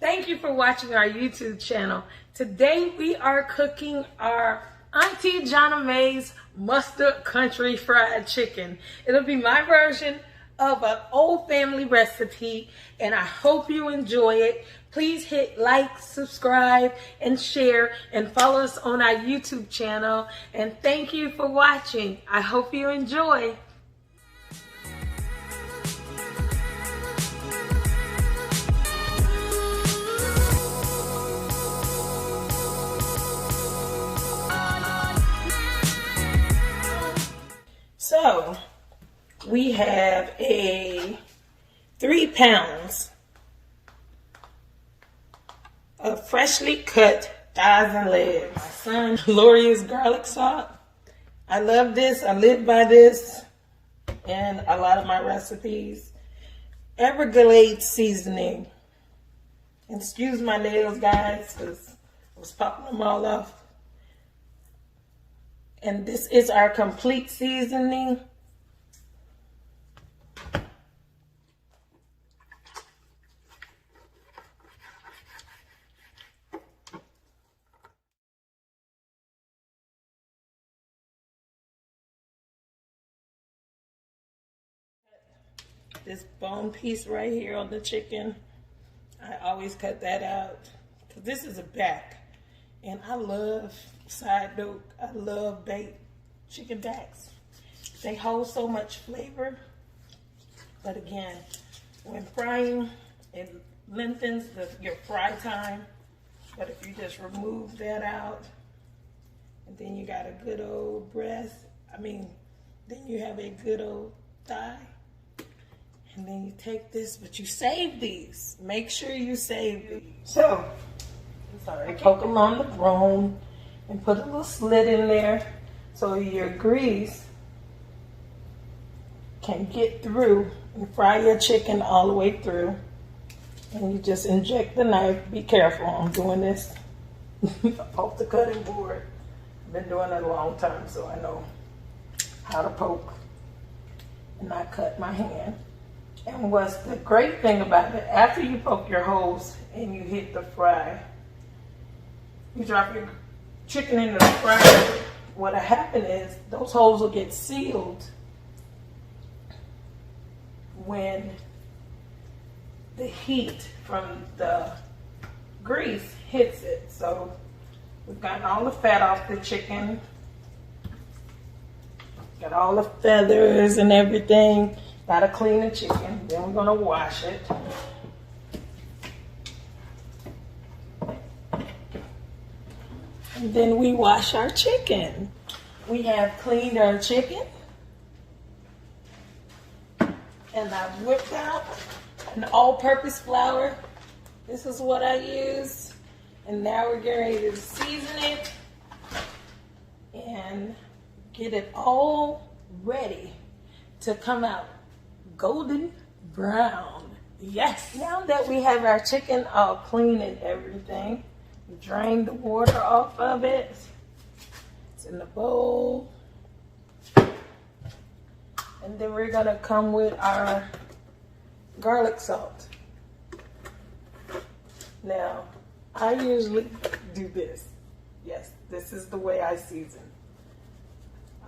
Thank you for watching our YouTube channel. Today we are cooking our Auntie Johnnie's mustard country fried chicken. It'll be my version of an old family recipe, and I hope you enjoy it. Please hit like, subscribe, and share, and follow us on our YouTube channel. And thank you for watching. I hope you enjoy. So, we have 3 pounds of freshly cut thighs and legs. My son, Gloria's garlic salt. I love this. I live by this in a lot of my recipes. Everglade seasoning. Excuse my nails, guys, because I was popping them all off. And this is our complete seasoning. This bone piece right here on the chicken, I always cut that out because this is a back. And I love side note, I love baked chicken backs. They hold so much flavor. But again, when frying, it lengthens your fry time. But if you just remove that out, and then you got a good old breast, then you have a good old thigh. And then you take this, but you save these. Make sure you save these. So, poke them on the bone and put a little slit in there so your grease can get through and fry your chicken all the way through. And you just inject the knife. Be careful, I'm doing this off the cutting board. I've been doing it a long time, so I know how to poke and not cut my hand. And what's the great thing about it, after you poke your holes and you hit the fry, you drop your chicken into the fryer, what'll happen is those holes will get sealed when the heat from the grease hits it. So we've gotten all the fat off the chicken, got all the feathers and everything. Gotta clean the chicken, then we're gonna wash it. And then we wash our chicken. We have cleaned our chicken. And I've whipped out an all-purpose flour. This is what I use. And now we're getting ready to season it and get it all ready to come out golden brown. Yes. Now that we have our chicken all clean and everything, we drain the water off of it. It's in the bowl. And then we're gonna come with our garlic salt. Now, I usually do this. Yes, this is the way I season.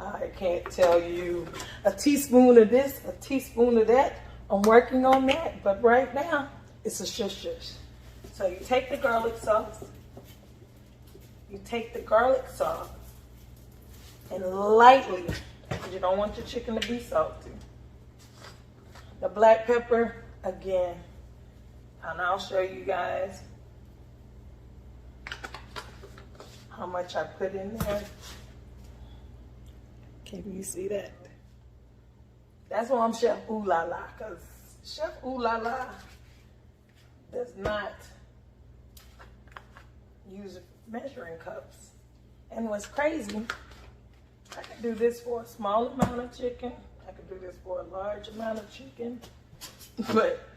I can't tell you a teaspoon of this, a teaspoon of that. I'm working on that, but right now, it's a shush shush. So you take the garlic sauce, and lightly, because you don't want your chicken to be salty. The black pepper, again, and I'll show you guys how much I put in there. Can you see that? That's why I'm Chef Ooh La La, because Chef Ooh La La does not use measuring cups. And what's crazy, I could do this for a small amount of chicken. I could do this for a large amount of chicken. But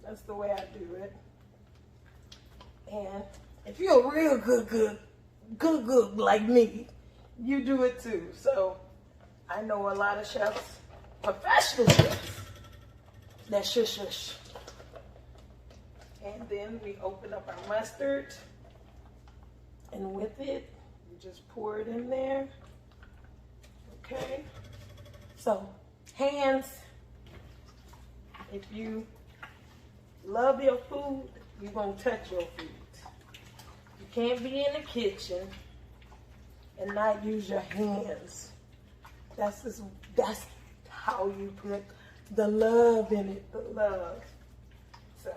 that's the way I do it. And if you're a real good like me, you do it too. So I know a lot of chefs, professional chefs, that shush. And then we open up our mustard. And with it, you just pour it in there. Okay. So, hands. If you love your food, you're going to touch your food. You can't be in the kitchen and not use your hands. That's how you put the love in it, the love. So,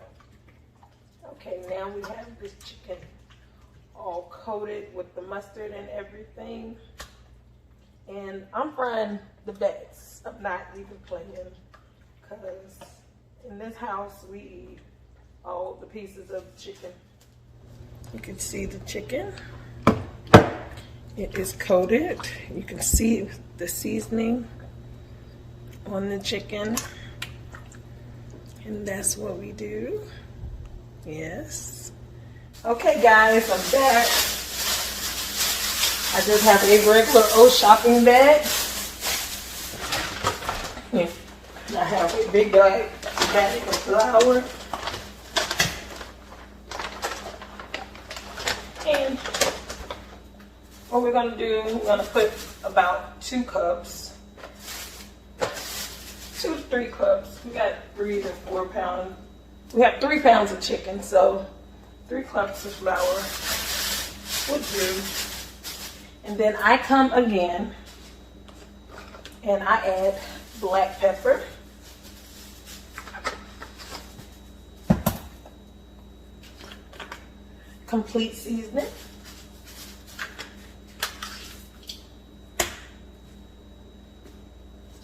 okay, now we have this chicken all coated with the mustard and everything. And I'm frying the backs. I'm not even playing, because in this house we eat all the pieces of chicken. You can see the chicken. It is coated. You can see the seasoning on the chicken. And that's what we do. Yes. Okay guys, I'm back. I just have a regular old shopping bag. I have a big bag of flour. And what we're going to do, we're going to put about 2 cups. 2 to 3 cups. We got 3 to 4 pounds. We have 3 pounds of chicken, so 3 cups of flour would do. And then I come again and I add black pepper. Complete seasoning.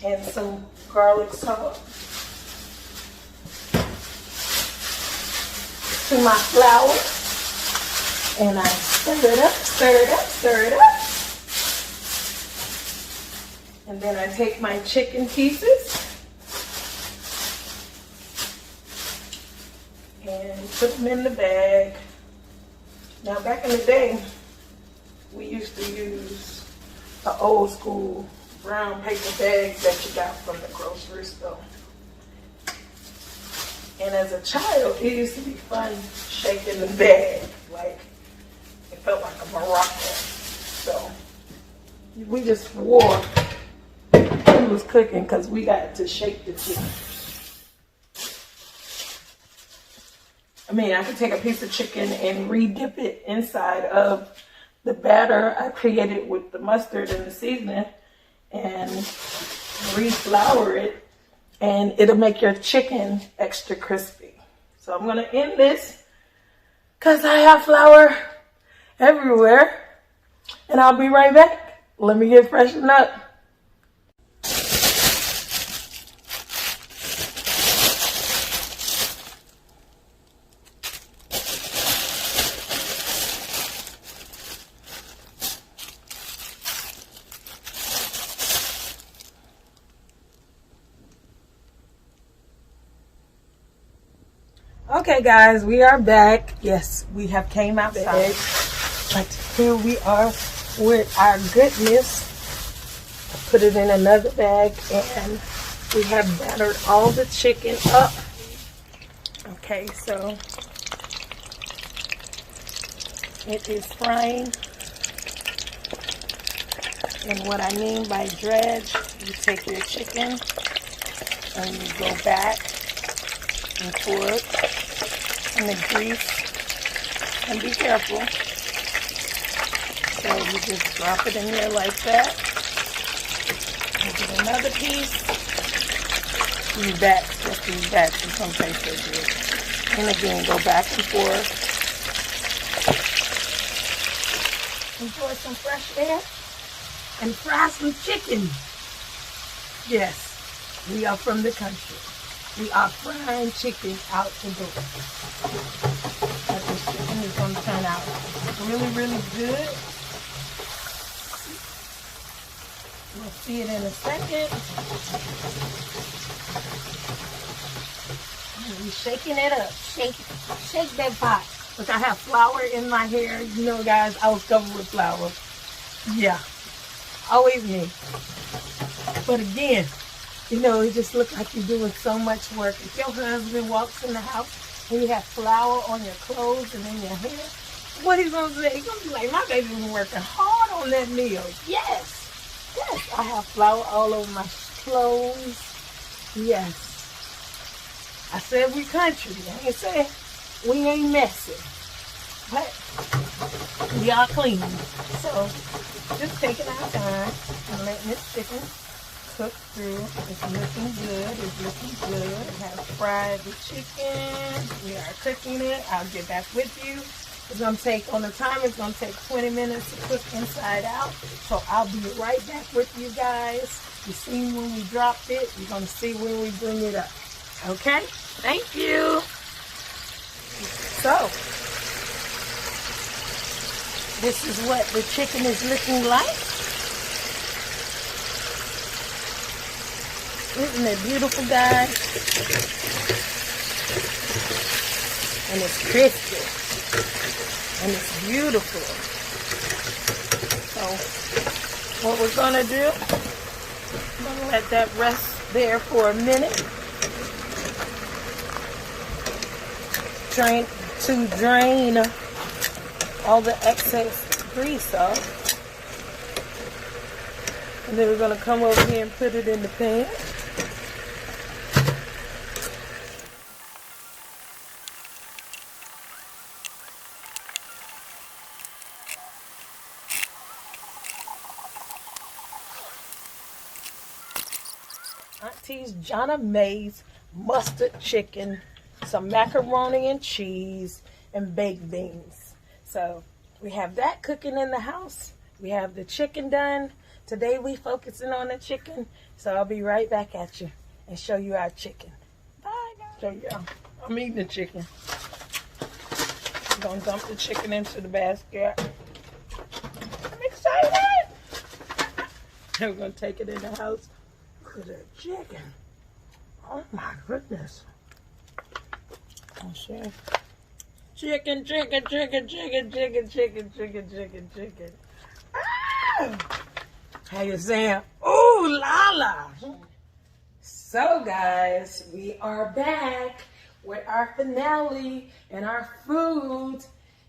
And some garlic salt to my flour. And I stir it up, stir it up, stir it up. And then I take my chicken pieces and put them in the bag. Now back in the day, we used to use the old school brown paper bags that you got from the grocery store. And as a child, it used to be fun shaking the bag. Like, it felt like a maraca. So we just swore it was cooking because we got to shake the chicken. I mean, I could take a piece of chicken and re-dip it inside of the batter I created with the mustard and the seasoning and re-flour it, and it'll make your chicken extra crispy. So I'm going to end this because I have flour everywhere, and I'll be right back. Let me get freshened up. Okay guys, we are back. Yes, we have came outside, but here we are with our goodness. I put it in another bag and we have battered all the chicken up. Okay, so it is frying. And what I mean by dredge, you take your chicken and you go back and forth in the grease, and be careful. So you just drop it in there like that. And get another piece. These backs, just these backs in some places good. And again, go back and forth. Enjoy some fresh air and fry some chicken. Yes, we are from the country. We are frying chicken out the door. But this chicken is going to turn out really, really good. We'll see it in a second. We're shaking it up. Shake that pot. Look, I have flour in my hair. You know, guys, I was covered with flour. Yeah, always me. But again, you know, it just looks like you're doing so much work. If your husband walks in the house You have flour on your clothes and in your hair. What he's gonna say? He's gonna be like, my baby been working hard on that meal. Yes, yes. I have flour all over my clothes. Yes. I said we country. I ain't said we ain't messy, but we are clean. So just taking our time and letting this chicken cook through. It's looking good. It's looking good. I have fried the chicken. We are cooking it. I'll get back with you. It's going to take, on the timer, it's going to take 20 minutes to cook inside out. So I'll be right back with you guys. You see when we dropped it. You're going to see when we bring it up. Okay? Thank you. So, this is what the chicken is looking like. Isn't it beautiful, guys? And it's crispy. And it's beautiful. So, what we're going to do, I'm going to let that rest there for a minute. To drain all the excess grease off. And then we're going to come over here and put it in the pan. Auntie's Johnnie mustard chicken, some macaroni and cheese, and baked beans. So we have that cooking in the house. We have the chicken done. Today we focusing on the chicken. So I'll be right back at you and show you our chicken. Bye, guys. Show y'all. I'm eating the chicken. I'm gonna dump the chicken into the basket. I'm excited. And we're gonna take it in the house. Look at that chicken. Oh my goodness. Oh, sure. Chicken, chicken, chicken, chicken, chicken, chicken, chicken, chicken, chicken. Ah! How you saying? Ooh, la la. So, guys, we are back with our finale and our food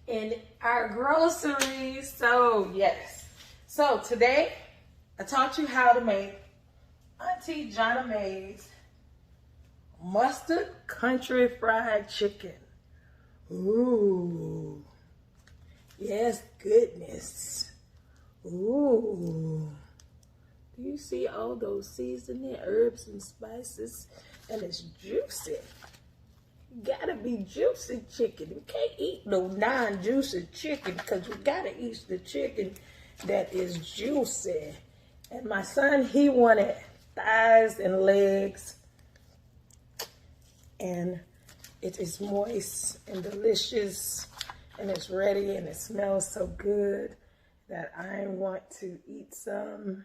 and our groceries. So, yes. So, today, I taught you how to make Auntie Johnnie's mustard country fried chicken. Ooh. Yes, goodness. Ooh. Do you see all those seasoning herbs and spices? And it's juicy. You gotta be juicy chicken. You can't eat no non-juicy chicken because you gotta eat the chicken that is juicy. And my son, he wanted thighs and legs. And it is moist and delicious. And it's ready and it smells so good that I want to eat some.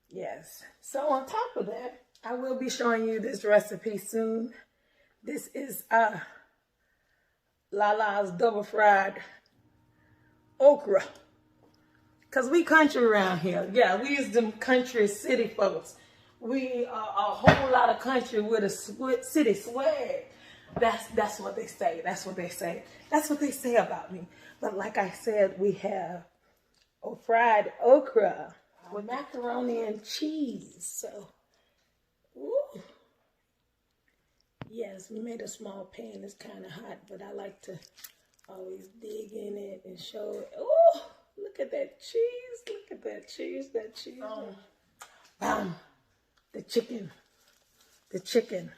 Yes. So on top of that, I will be showing you this recipe soon. This is Lala's double fried okra. Because we country around here. Yeah, we is them country city folks. We are a whole lot of country with a city swag. That's what they say. That's what they say. That's what they say about me. But like I said, we have fried okra with macaroni and cheese. So, ooh. Yes, we made a small pan. It's kind of hot, but I like to always dig in it and show it. Ooh, look at that cheese. Look at that cheese. That cheese. Bam. The chicken. The chicken.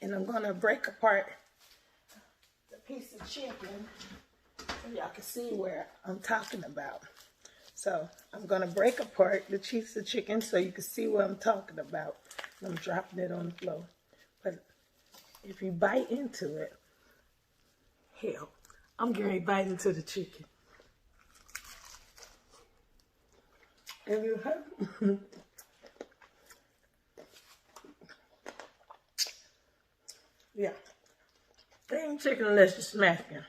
And I'm going to break apart the piece of chicken so y'all can see where I'm talking about. So I'm going to break apart the piece of chicken so you can see what I'm talking about. And I'm dropping it on the floor. But if you bite into it, hell, I'm going to bite into the chicken. And you have... Yeah, it ain't chicken unless you smack it.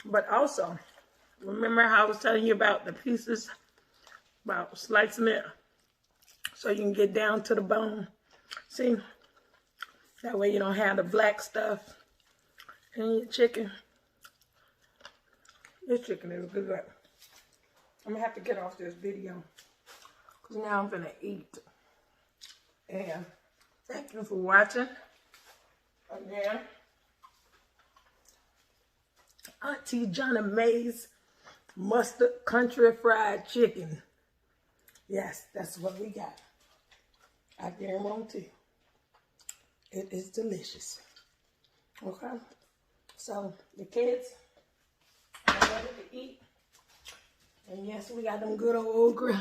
But also, remember how I was telling you about the pieces, about slicing it so you can get down to the bone? See, That way you don't have the black stuff in your chicken. This chicken is good. I'm gonna have to get off this video because now I'm gonna eat. And thank you for watching. Again, Auntie Johnnie Mae's mustard country fried chicken. Yes, that's what we got. I guarantee it is delicious. Okay, so the kids are ready to eat. And yes, we got them good old grill.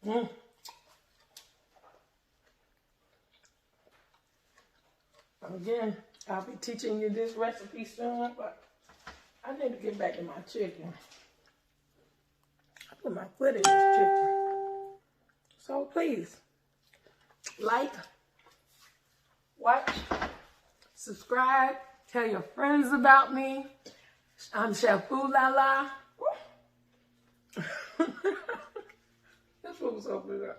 Woo! Again, I'll be teaching you this recipe soon, but I need to get back to my chicken. I put my foot in this chicken. So please, like, watch, subscribe, tell your friends about me. I'm Chef Ooh La La. This food's so good.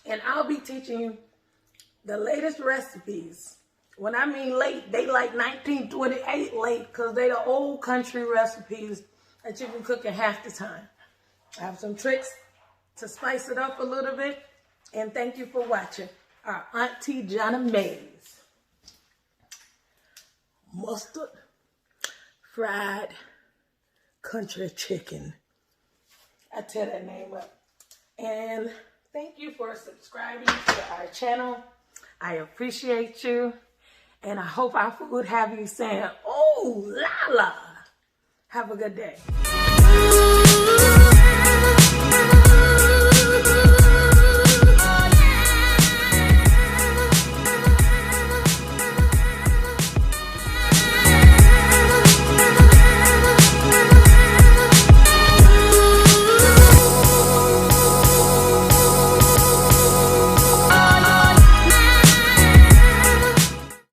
And I'll be teaching you the latest recipes. When I mean late, they like 1928 late because they the old country recipes that you can cook in half the time. I have some tricks to spice it up a little bit. And thank you for watching our Auntie Johnnie Mae's mustard fried country chicken. I tear that name up. And thank you for subscribing to our channel. I appreciate you. And I hope our food have you saying, oh, la la. Have a good day.